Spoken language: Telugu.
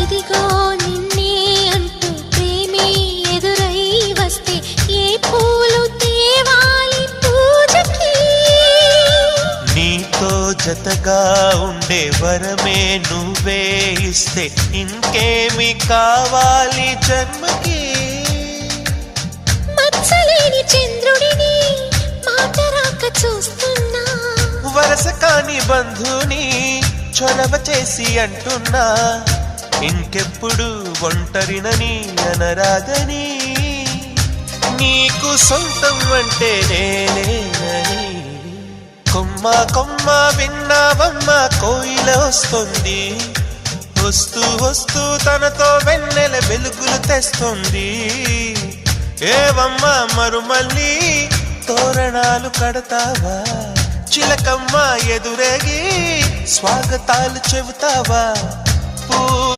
ఇదిగో నిన్నే అంటూ ప్రేమే ఎదురై వస్తే ఏ పూలు తేవాలి పూజకి? నీతో జతగా ఉండే వరమే నువ్వే ఇస్తే ఇంకేమి కావాలి జన్మకి? మచ్చలేని చంద్రుడిని మాట రాక చూస్తున్నా, వరస కాని బంధుని చొరవ చేసి అంటున్నా, ఇంకెప్పుడు ఒంటరినని అనరాదని, నీకు సొంతం అంటే నేనేనని. కొమ్మ కొమ్మ విన్నావమ్మ కోయిల వస్తుంది, వస్తూ వస్తూ తనతో వెన్నెల వెలుగులు తెస్తుంది. ఏవమ్మ మరుమల్లి తోరణాలు కడతావా, చిలకమ్మ ఎదురేగి స్వాగతాలు చెబుతావా?